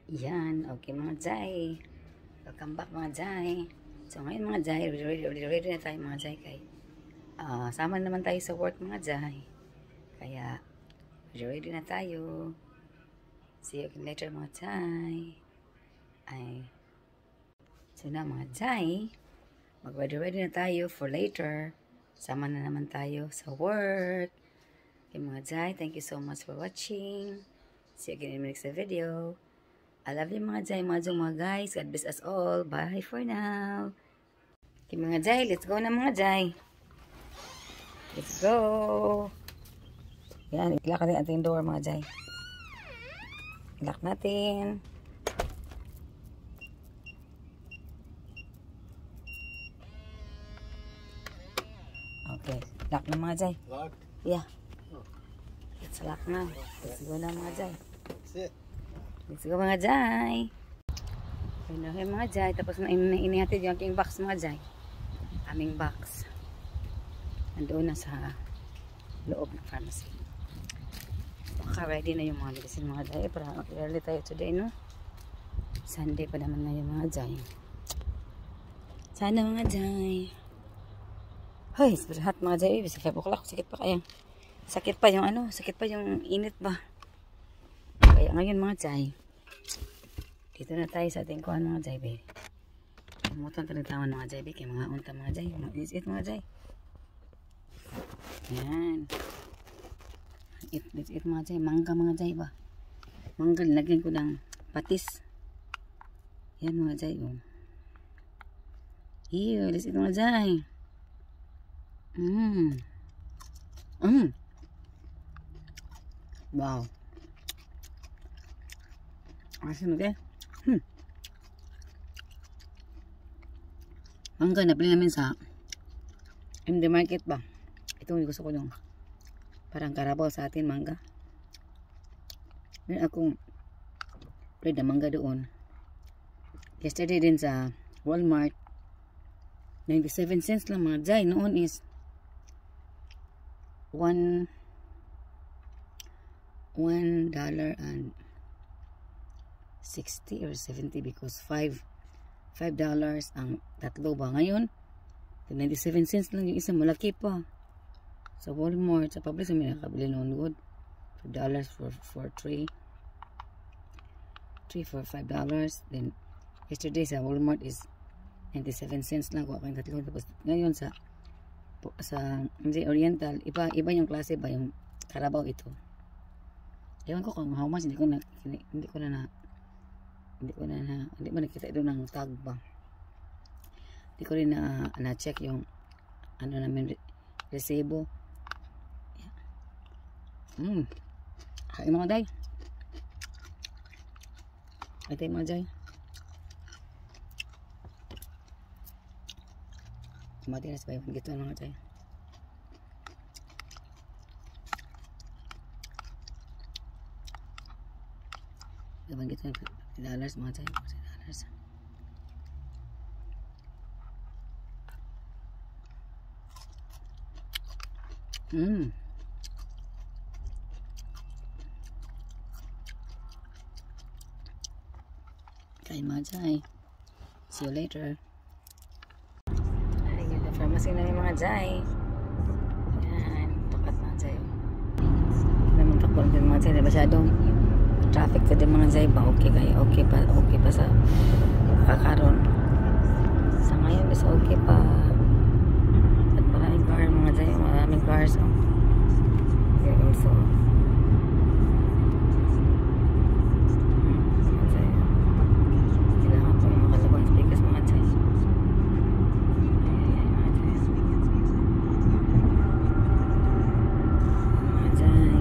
Yan, okay mga Jai. Welcome back mga Jai. So ngayon mga Jai, ready na tayo mga Jai kay sama naman tayo sa work mga Jai. Kaya ready na tayo. See you again later mga Jai. So na mga Jai, mag-ready na tayo for later. Sama na naman tayo sa work. Okay mga Jai, thank you so much for watching. See you again in the next video. I love you mga Jai, mga guys. God bless us all. Bye for now. Okay mga Jai, let's go na mga Jai. Let's go. Yan, i-lock natin ating door mga Jai. I-lock natin. Okay, lock na mga Jai. Lock? Yeah. Let's lock na. Let's go na mga Jai. That's it. Let's go mga Jai. Okay mga Jai. Tapos na inihatid yung aking box mga Jai. Aming box. Nandoon na sa loob ng pharmacy. Baka ready na yung mga medicine mga Jai. Para early tayo today no. Sunday pa naman ngayon mga Jai. Sana mga Jai. Hoy, super hot mga Jai. Bisa 5 o'clock. Sakit pa kaya. Sakit pa yung ano. Sakit pa yung init ba. Kaya ngayon mga Jai, dito na tayo sa ating kuhan mga Jai, be. Kamutan talatawan mga Jai, be. Kaya mga unta mga Jai. This it mga Jai. Yan. This it mga Jai. Mangga mga Jai ba. Mangga, lagyan ko ng patis. Yan mga Jai. Oh. Ew, this it mga Jai. Wow. Asin okay? Mangga na pili namin sa MD Market ba? Ito gusto ko yung parang karabaw sa atin mangga. Meron akong bread na mangga doon. Yesterday din sa Walmart 97 cents lang mga Jai. Noon is $1 and 60 or 70 because $5 ang tatlo ba ngayon 97 cents lang yung isa, malaki pa sa Walmart. Sa Publix may nakabili noon good $5 for 3 for $5. Then yesterday sa Walmart is 97 cents lang kuha kayong tatlo. Tapos ngayon sa Oriental iba yung klase ba yung karabaw ito. Ewan ko kung how much, hindi ko nakita doon ng tag ba. Hindi ko rin na-check yung ano namin resibo. Kain mga Jai. Kain tayo mga Jai. Mati na sa bayan gito mga Jai. Gaban gitu $50 mga Jai, $50. Kain mga Jai. See you later. Ay, ganda pharmacy na yung mga Jai. Yan, tapat mga Jai. Naman takbo din mga Jai, na masyadong traffic to din mga Jai ba. Okay pa sa kakaroon. Sa ngayon is okay pa. At maraming car mga Jai, maraming cars. Here also. Mga Jai. Kailangan po yung makalabang speakers mga Jai. Mga Jai.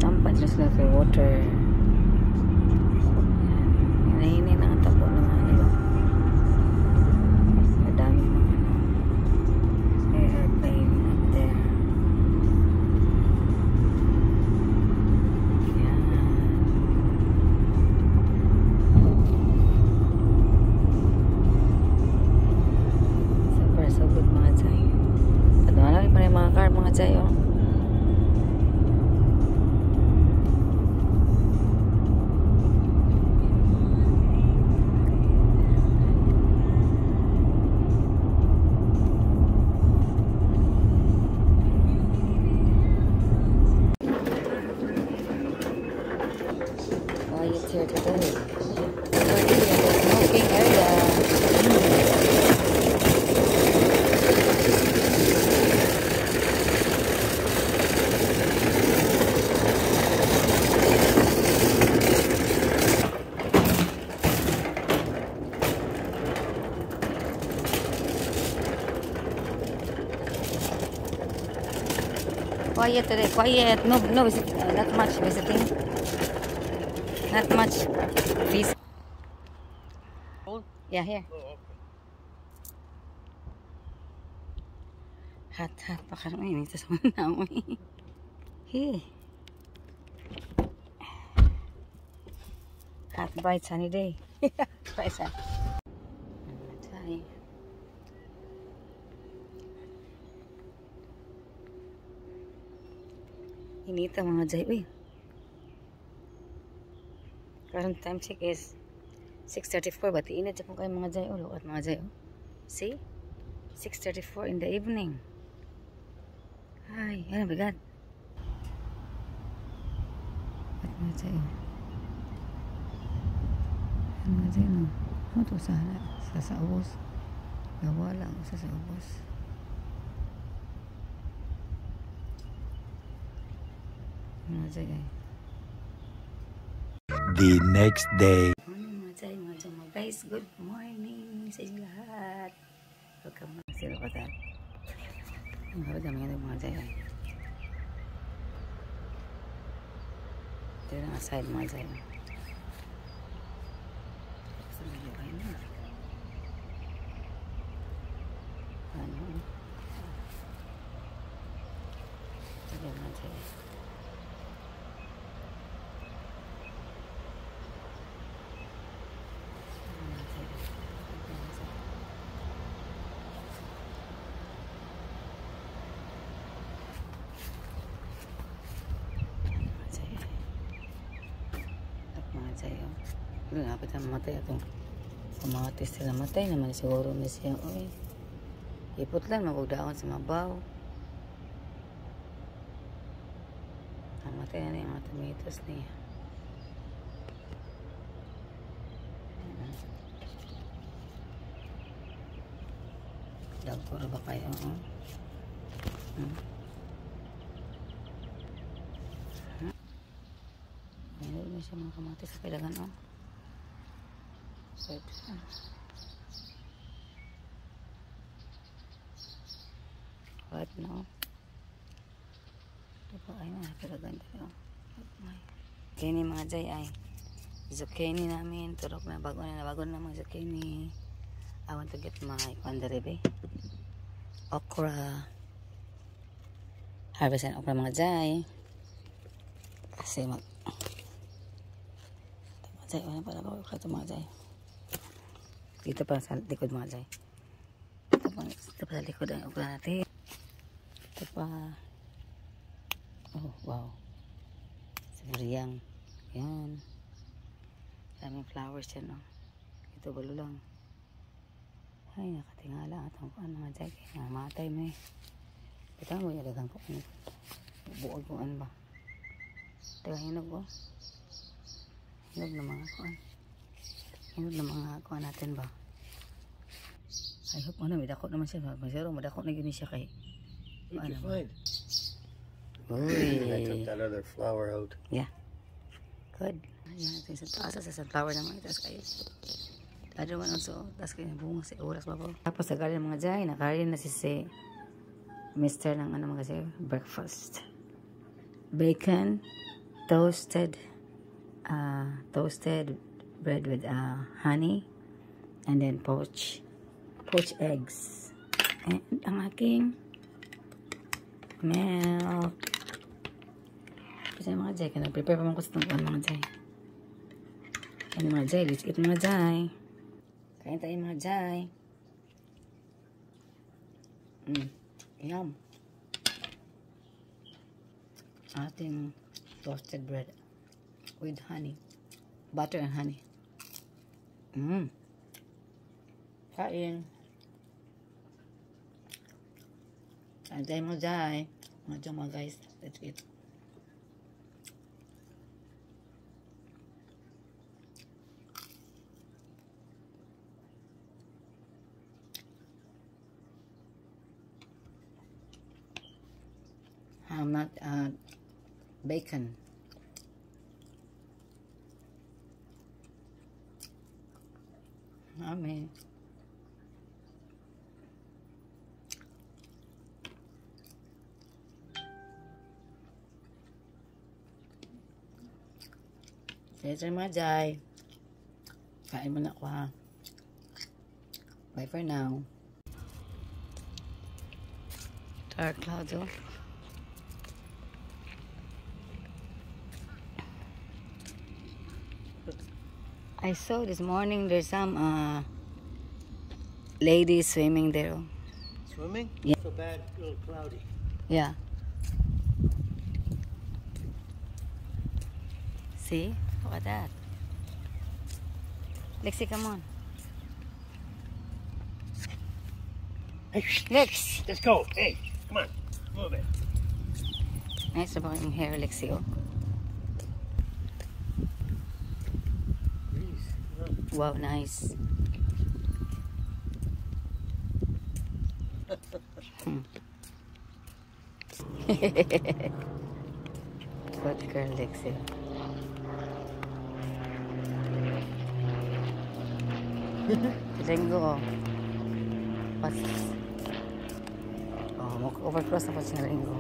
Tampat na sila for water. Hinahinay na ang tapo ng mga nila. Madami mga airplane up there. here today. Over here, the smoking area. Quiet today, quiet. No, no not much visiting. Not much feast. Yeah, here. Hot, hot. Baka naman ito sa mga Hey. Hot, bright, sunny day. Bright, sun. Matay. Inita mga jay. Uy. Current time check is 6:34. But init po kayo mga jay. Ulo at mga jay. See? 6:34 in the evening. Ay, ano bigat. At mga jay. Ano mga jay no? Ano to sa ubos? Nawala ako sa ubos. The next day. Mga guys, good morning sa inyo lahat. Welcome na sila ko tayo. Ang harap namin yan mga jay. Ito yung aside mga jay. Gusto mo yung kayo na. Ano? Ito yung mga jay. Doon napit ang matay itong kamatis sila matay naman siguro na siya. Uy, ipot lang magugdaon sa mabaw. Ang matay na yung mga tomatoes niya. Dagpuro ba kayo? Mayroon na siya mga kamatis sa kailangan. Good. What no? Diba ay na, pero ganda yun. Zucchini mga jay ay. Zucchini namin. Turok na bago na mga zucchini. I want to get my pandaribe. Okra. Harvest and okra mga jay. Kasi mga jay, ano pala ba okra ito mga jay? Dito pa sa likod mga jay. Dito pa sa likod ang okra natin. Ito pa. Oh, wow. Sibuyang. Yan. Daming flowers yan, oh. Ito balo lang. Ay, nakatingala. Atang kuan mga jay. Namatay mo eh. Ito mo yung dagang kuan. Buog kuan ba? Ito hinog, oh. Hinog na mga kuan. Hinog na mga kuan natin ba? I hope may dako naman siya. Masero, madako na gini siya kay. What did you find? Uy. I took that other flower out. Yeah. Good. Ayan, ito yung sa taas sa sunflower naman. Tapos kayo. The other one also. Tapos kayo bunga sa oras ba po. Tapos nagkarin mga jay. Nakarin na si Mr. ng ano mga kasi breakfast. Bacon. Toasted bread with honey. And then poached eggs. And ang aking milk. Kasi mga jay, prepare pa man ko sa tungkuan mga jay. Kain mga jay, let's eat mga jay. Kain tayo mga jay. Yum. Ating toasted bread with honey. Butter and honey. Kain. Kain tayo mga jay. Mga guys, let's eat. not bacon. Amen. Later mga Jai. Kain muna ako ha. Bye for now. Dark clouds oh. I saw this morning there's some ladies swimming there. Swimming? Yeah. So bad, a little cloudy. Yeah. See? Look at that. Lexi, come on. Hey, Lex! let's go. Hey, come on. Move it. Nice about yung hair, Lexi, oh. Please. Wow, nice. Good girl, Lexi. Linggo, oh. What's this? Oh, overcross na po siya Linggo.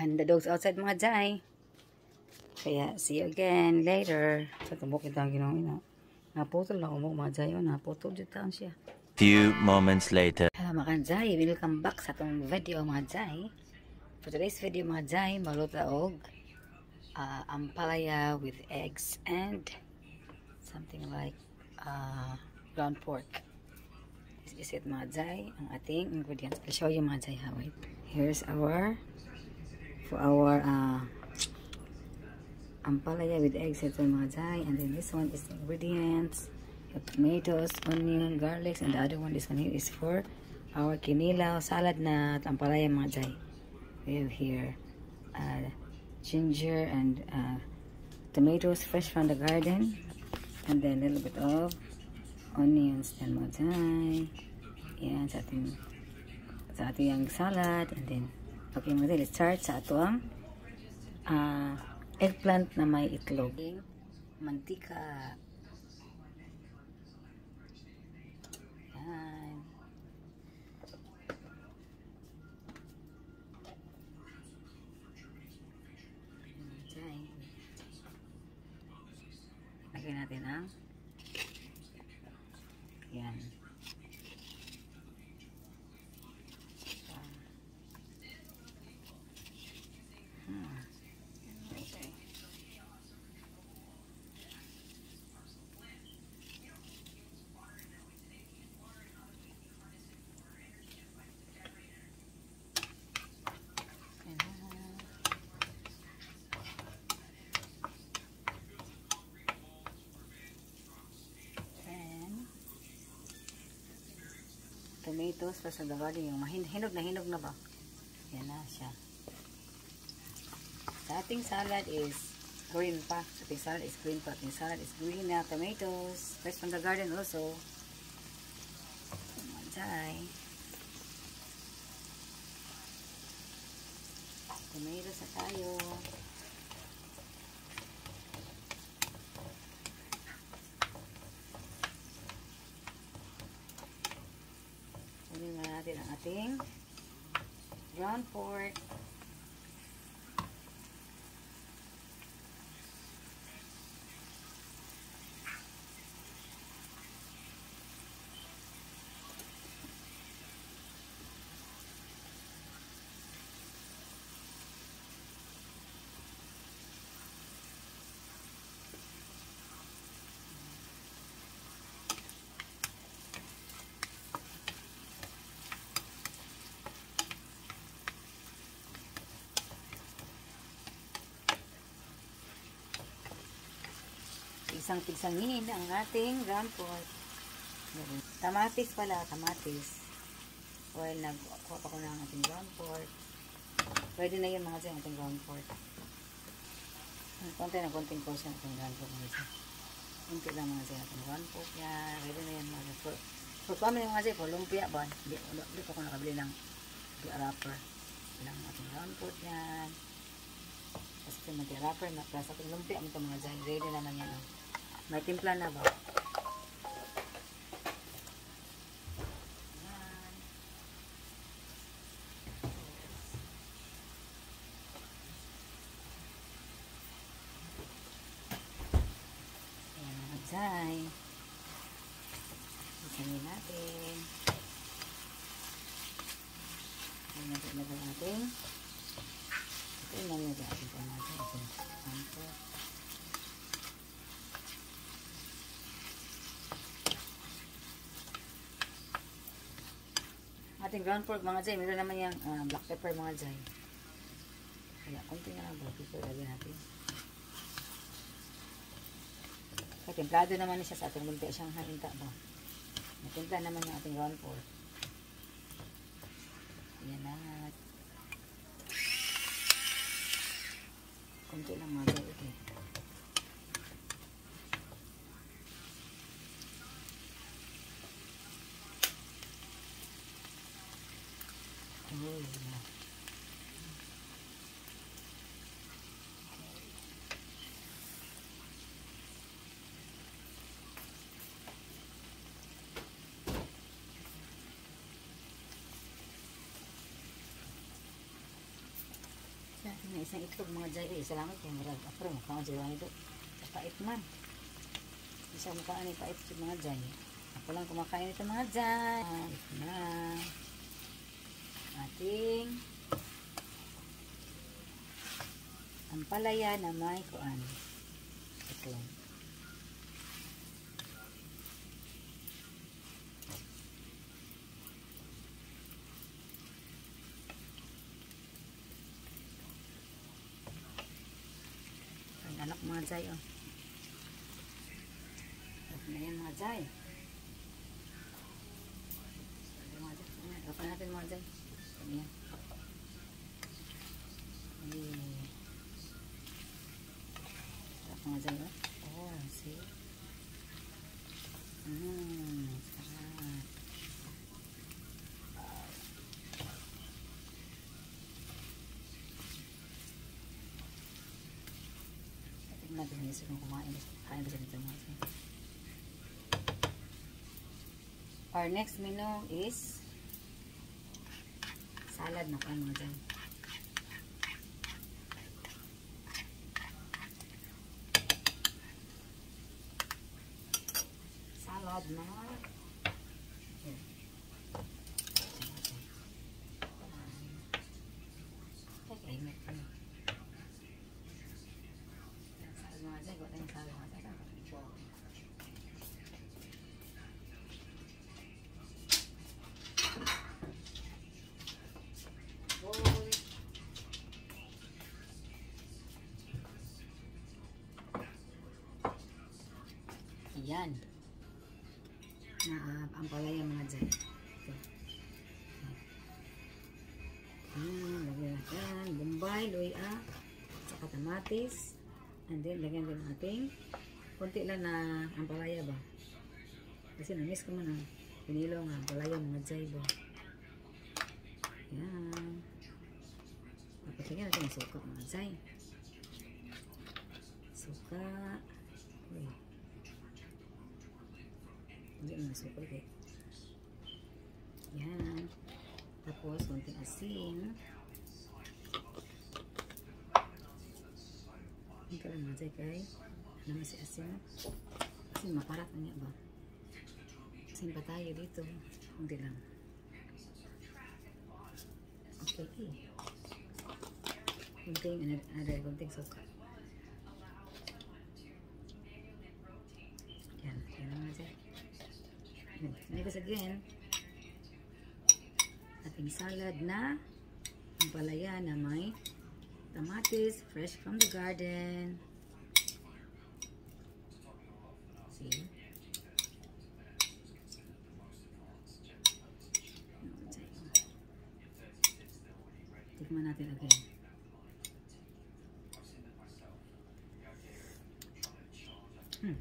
And the dogs outside mga Jai. Kaya, see you again later. Sa tumukit ang ginawin na. Naputol na ako mga Jai. Naputol dito taon siya. Few moments later. Hello mga Jai. Welcome back sa itong video mga Jai. For today's video mga Jai, maluto og ampalaya with eggs and something like ground pork. This is it mga Jai. Ang ating ingredients. I'll show you mga Jai how it. Here's our ampalaya with eggs ito mga Jai, and then this one is the ingredients. You have tomatoes, onion, garlic, and the other one, this one here is for our kinilaw salad na ampalaya mga Jai. We have here ginger and tomatoes fresh from the garden, and then a little bit of onions and mga Jai. Yan sa ating salad, and then okay mga Jai, let's start sa ato ang eggplant na may itlog. Mantika. Yan. Lagyan natin ang yan. Tomatoes pa sa gawali, yung hinog na ba? Yan na siya. Sa ating salad is green pa. Sa ating salad is green pa. Ating salad is green na tomatoes. Fresh from the garden also. Manjay. Tomatoes na tayo. Kunin na natin ang ating ground pork. Isang tigsangin ang ating ground pork. Tamatis pala, tamatis. Well, nagkuha pa ko na ang ating ground pork. Pwede na yun mga dyan, ating ground pork. Konting portion ang ating ground pork mga dyan. Kunti lang mga zay natin. 1 pot yan. Ready na yan mga zay. For kami mga zay, for lumpia ba? Hindi pa ako nakabili ng wrapper. Ilang ating 1 pot yan. Tapos ito mag-wrapper na. Plus ating lumpia ito mga zay. Ready naman yan. Oh. May timpla na ba? Zay. Isanin natin. Ayan natin natin. Ito yung namin natin po natin. Ito. Ating ground pork mga Zay. Meron naman yung black pepper mga Zay. Kaya kunti nga lang black pepper lagyan natin. Kaya templado naman siya sa ating lumpia Shanghai inta ba. Natimpla naman yung ating ground pork. Ayan na. Kunti lang mga Zay. Okay. Oh, yeah. May isang itlog mga Zay. Isa lang ito. Marag. Apro, mukha Zay lang ito. Pait man. Isa mukha ni pait ito mga Zay. Ako lang kumakain ito mga Zay. Ito na. Ating ampalaya na may kuan. Ito. Anak mga Zay, oh. Tapos na yan mga Zay. Kapan natin mga Zay. Ayan. Sarap mga Zay, oh. Oh, see? Sarap. Natin isip kung kumain ba siya dito mga Zay. Our next menu is salad na kain mga Zay. Salad na yan. Ang palaya mga Zay. Ito. Lagyan natin. Bombay, luya, saka kamatis. And then, lagyan din natin. Kunti lang na ang palaya ba. Kasi na-miss ko man ang pinilo nga ang palaya mga Zay ba. Yan. Napatigan natin yung suka mga Zay. Suka. Uy. Hindi na suka eh. Yan. Tapos, konting asin. Hindi ka lang mga Zay kay. Ano si asin? Asin maparat na niya ba? Asin pa tayo dito. Hindi lang. Okay. Konting suka. Yan. Yan na mga Zay. Next again. Ating salad na ang palaya na may kamatis, fresh from the garden. See? Tikman natin again.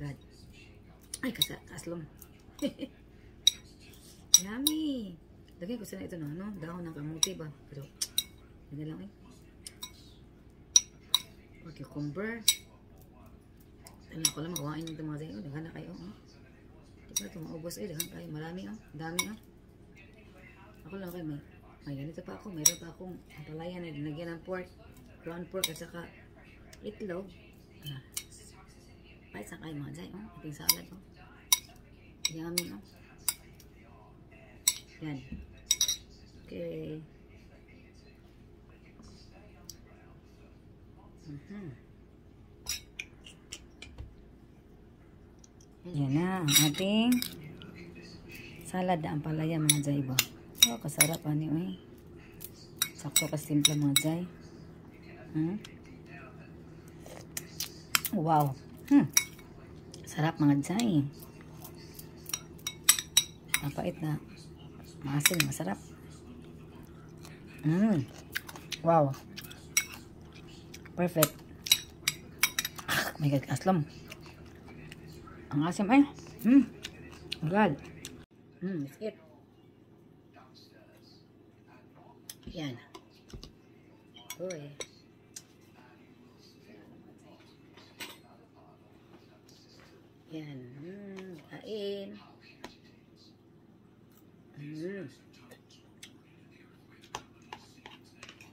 God. Ay, kaslong. Yummy. Lagyan ko sana ito no, ano? Dahon ng kamuti ba? Pero, hindi lang eh. Or cucumber. Ano ko lang magawain ng mga zayo. Daghan na kayo. Oh. Di ba ito maubos eh. Daghan kayo. Marami oh. Dami oh. Ako lang kayo may ganito pa ako. Mayroon pa akong palayan na dinagyan ng pork. Ground pork at saka itlog. Pahit sa kayo mga zayo. Oh. Ating salad oh. Yummy oh. Yan. Okay. Yan na ang ating salad na ampalaya mga jay ba. Oh, kasarap ani oy. Sakto ka simple mga jay. Wow. Sarap mga jay. Mapait na. Maasim, masarap. Wow. Perfect. My God, aslam. Ang asim ay. God. It's it. Yan. Uy. Yan. Kain.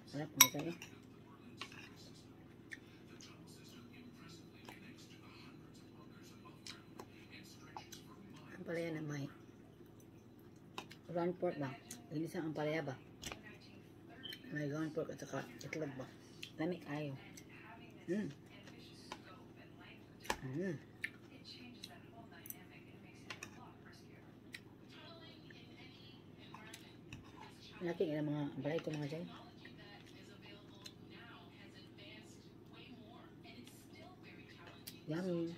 Sarap mo tayo. Ang palaya na may ground pork ba? Ginisang ang palaya ba? May ground pork at saka itlog ba? Lamig ayo. Laki nga mga balay ko mga dyan. Yummy.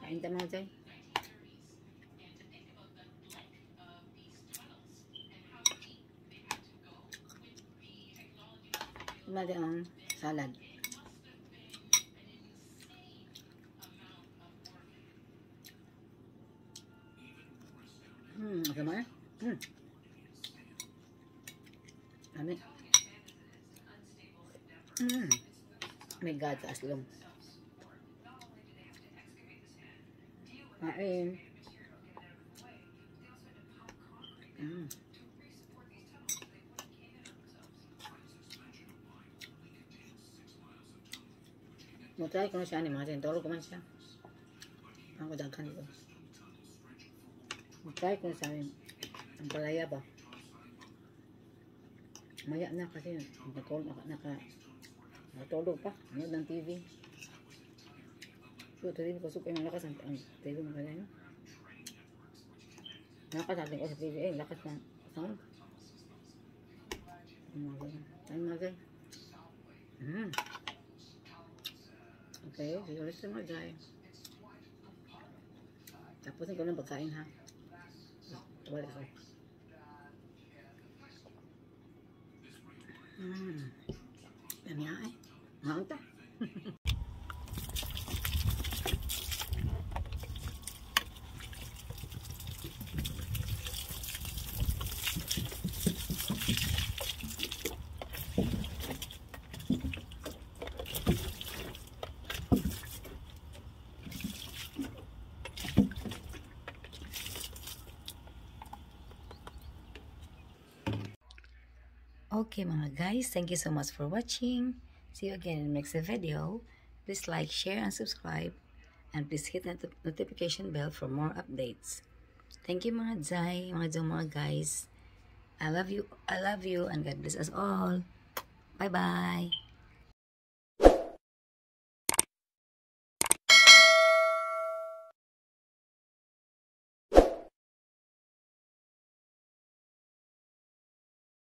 Kain ta mga dyan. Mali ang salad. Okay mo Amin. My God, aslong. Kain. Matry ko na siya ni mga dyan. Tolo ko man siya. Ako daghan ko. Matry ko na siya ang palaya ba. Maya na kasi nakatulog pa. Ano ng TV. So, TV ko super yung lakas ang TV mo kaya yun. Lakas natin ko sa TV. Lakas ng sound. Ano magay? Okay, siguro sa mga dry. Tapusin ko ng pagkain ha. Wala ko. Dami nga eh. Maang ta. Okay mga guys, thank you so much for watching. See you again in the next video. Please like, share, and subscribe. And please hit the notification bell for more updates. Thank you mga Zay, mga guys. I love you, and God bless us all. Bye-bye.